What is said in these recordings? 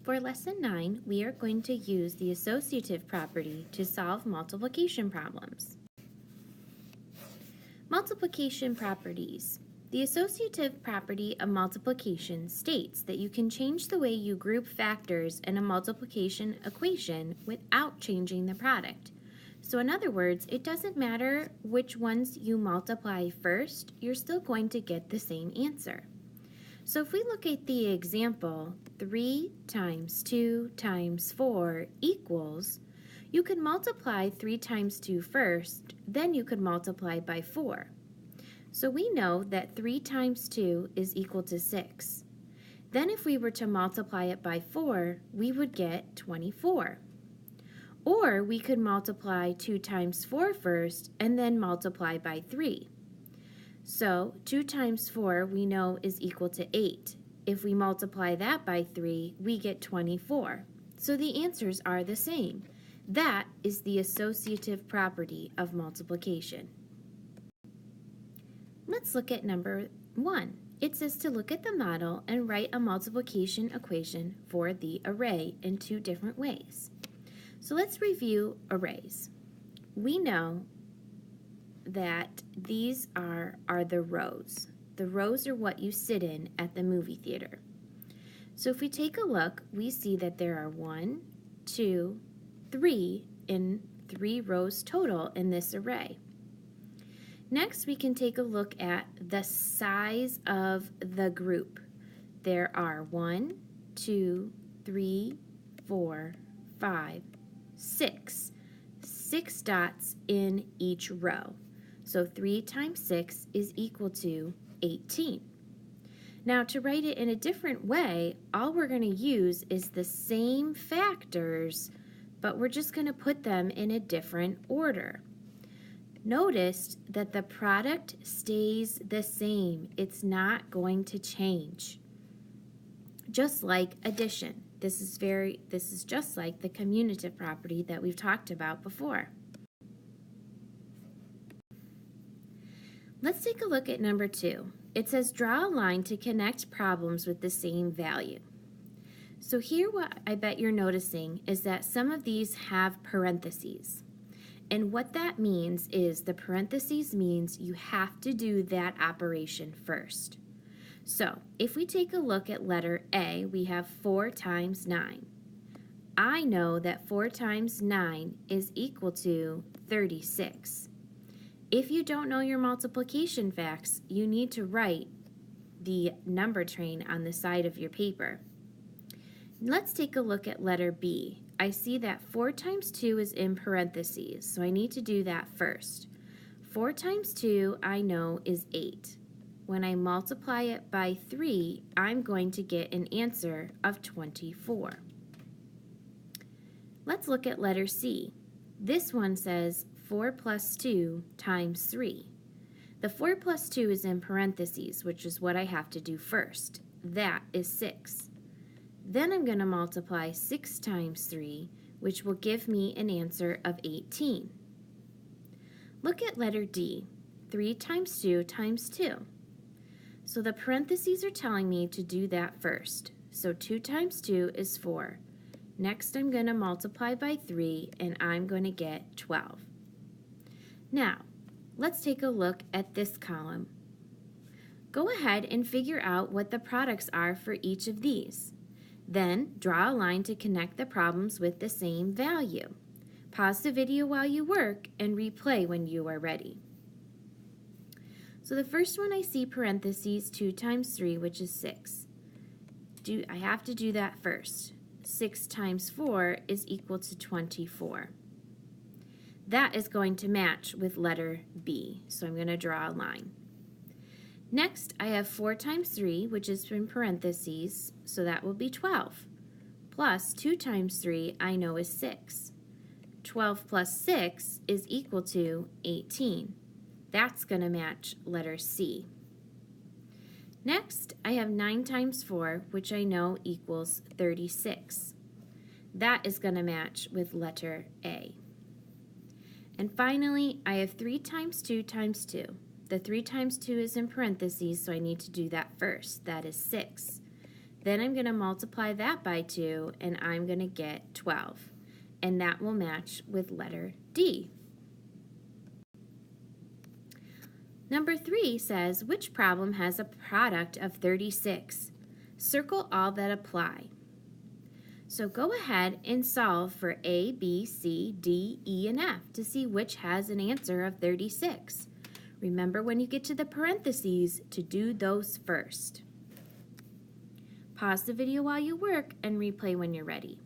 For Lesson 9, we are going to use the associative property to solve multiplication problems. Multiplication properties. The associative property of multiplication states that you can change the way you group factors in a multiplication equation without changing the product. So in other words, it doesn't matter which ones you multiply first, you're still going to get the same answer. So if we look at the example, 3 times 2 times 4 equals, you could multiply 3 times 2 first, then you could multiply by 4. So we know that 3 times 2 is equal to 6. Then if we were to multiply it by 4, we would get 24. Or we could multiply 2 times 4 first and then multiply by 3. So 2 times 4 we know is equal to 8. If we multiply that by 3, we get 24. So the answers are the same. That is the associative property of multiplication. Let's look at number 1. It says to look at the model and write a multiplication equation for the array in 2 different ways. So let's review arrays. We know that these are the rows. The rows are what you sit in at the movie theater. So if we take a look, we see that there are 1, 2, 3 in 3 rows total in this array. Next, we can take a look at the size of the group. There are 1, 2, 3, 4, 5, 6. 6 dots in each row. So 3 times 6 is equal to 18. Now to write it in a different way, all we're going to use is the same factors, but we're just going to put them in a different order. Notice that the product stays the same. It's not going to change. Just like addition. This is just like the commutative property that we've talked about before. Let's take a look at number 2. It says draw a line to connect problems with the same value. So here what I bet you're noticing is that some of these have parentheses. And what that means is the parentheses means you have to do that operation first. So if we take a look at letter A, we have 4 times 9. I know that 4 times 9 is equal to 36. If you don't know your multiplication facts, you need to write the number train on the side of your paper. Let's take a look at letter B. I see that 4 times 2 is in parentheses, so I need to do that first. 4 times 2 I know is 8. When I multiply it by 3, I'm going to get an answer of 24. Let's look at letter C. This one says 4 plus 2 times 3. The 4 plus 2 is in parentheses, which is what I have to do first. That is 6. Then I'm going to multiply 6 times 3, which will give me an answer of 18. Look at letter D. 3 times 2 times 2. So the parentheses are telling me to do that first. So 2 times 2 is 4. Next I'm going to multiply by 3 and I'm going to get 12. Now, let's take a look at this column. Go ahead and figure out what the products are for each of these. Then draw a line to connect the problems with the same value. Pause the video while you work and replay when you are ready. So the first one I see parentheses 2 times 3, which is 6. I have to do that first. 6 times 4 is equal to 24. That is going to match with letter B, so I'm going to draw a line. Next, I have 4 times 3, which is in parentheses, so that will be 12. Plus 2 times 3, I know is 6. 12 plus 6 is equal to 18. That's going to match letter C. Next, I have 9 times 4, which I know equals 36. That is going to match with letter A. And finally, I have 3 times 2 times 2. The 3 times 2 is in parentheses, so I need to do that first. That is 6. Then I'm going to multiply that by 2, and I'm going to get 12. And that will match with letter D. Number 3 says, which problem has a product of 36? Circle all that apply. So go ahead and solve for A, B, C, D, E, and F to see which has an answer of 36. Remember when you get to the parentheses to do those first. Pause the video while you work and replay when you're ready.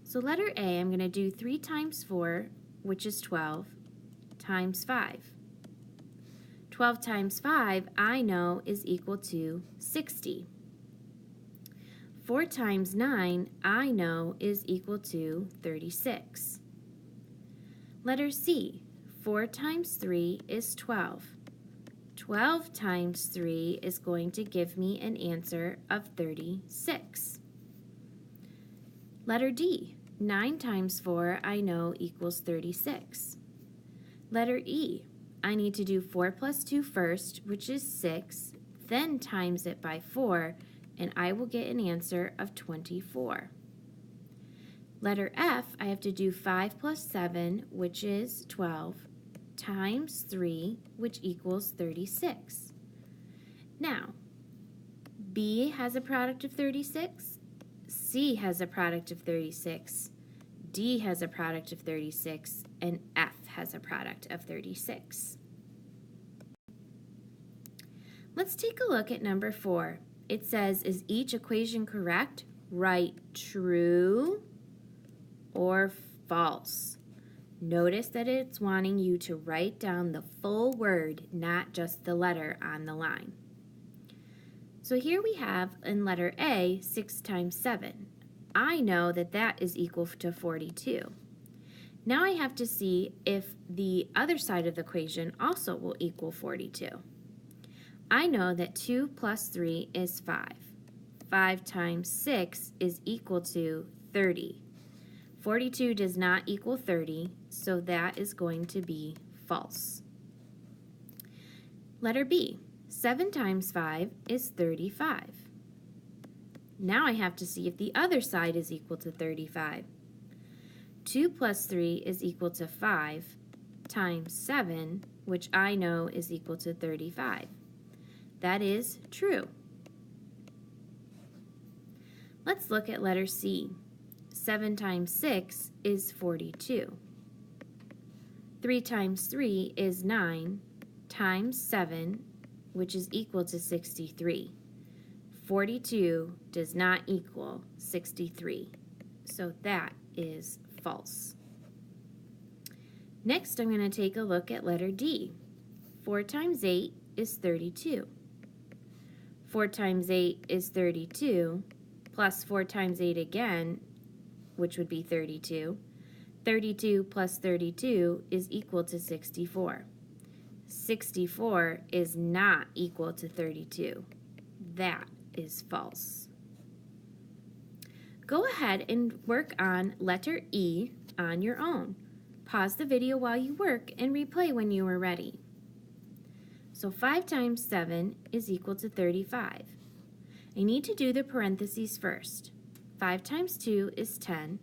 So letter A, I'm going to do 3 times 4, which is 12, times 5. 12 times 5, I know, is equal to 60. 4 times 9, I know, is equal to 36. Letter C, 4 times 3 is 12. 12 times 3 is going to give me an answer of 36. Letter D, 9 times 4, I know, equals 36. Letter E, I need to do 4 plus 2 first, which is 6, then times it by 4, and I will get an answer of 24. Letter F, I have to do 5 plus 7, which is 12, times 3, which equals 36. Now, B has a product of 36, C has a product of 36, D has a product of 36, and F has a product of 36. Let's take a look at number 4. It says, is each equation correct? Write true or false. Notice that it's wanting you to write down the full word, not just the letter on the line. So here we have in letter A, 6 times 7. I know that that is equal to 42. Now I have to see if the other side of the equation also will equal 42. I know that 2 plus 3 is 5. 5 times 6 is equal to 30. 42 does not equal 30, so that is going to be false. Letter B, 7 times 5 is 35. Now I have to see if the other side is equal to 35. 2 plus 3 is equal to 5 times 7, which I know is equal to 35. That is true. Let's look at letter C. 7 times 6 is 42. 3 times 3 is 9 times 7, which is equal to 63. 42 does not equal 63, so that is false. Next, I'm going to take a look at letter D. 4 times 8 is 32. 4 times 8 is 32, plus 4 times 8 again, which would be 32. 32 plus 32 is equal to 64. 64 is not equal to 32. That is false. Go ahead and work on letter E on your own. Pause the video while you work and replay when you are ready. So 5 times 7 is equal to 35. I need to do the parentheses first. 5 times 2 is 10,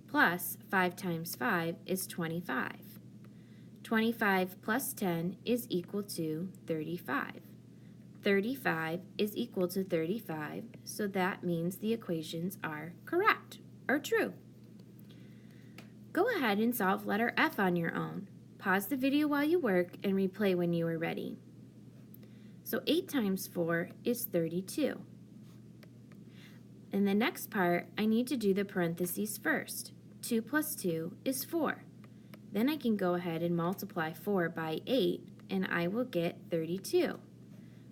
plus 5 times 5 is 25. 25 plus 10 is equal to 35. 35 is equal to 35, so that means the equations are correct, or true. Go ahead and solve letter F on your own. Pause the video while you work and replay when you are ready. So 8 times 4 is 32. In the next part, I need to do the parentheses first. 2 plus 2 is 4. Then I can go ahead and multiply 4 by 8, and I will get 32.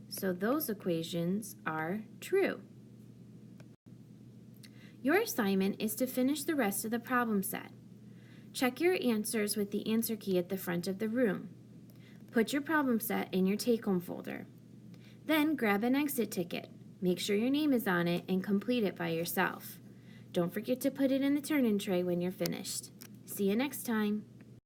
So those equations are true. Your assignment is to finish the rest of the problem set. Check your answers with the answer key at the front of the room. Put your problem set in your take-home folder. Then grab an exit ticket. Make sure your name is on it and complete it by yourself. Don't forget to put it in the turn-in tray when you're finished. See you next time.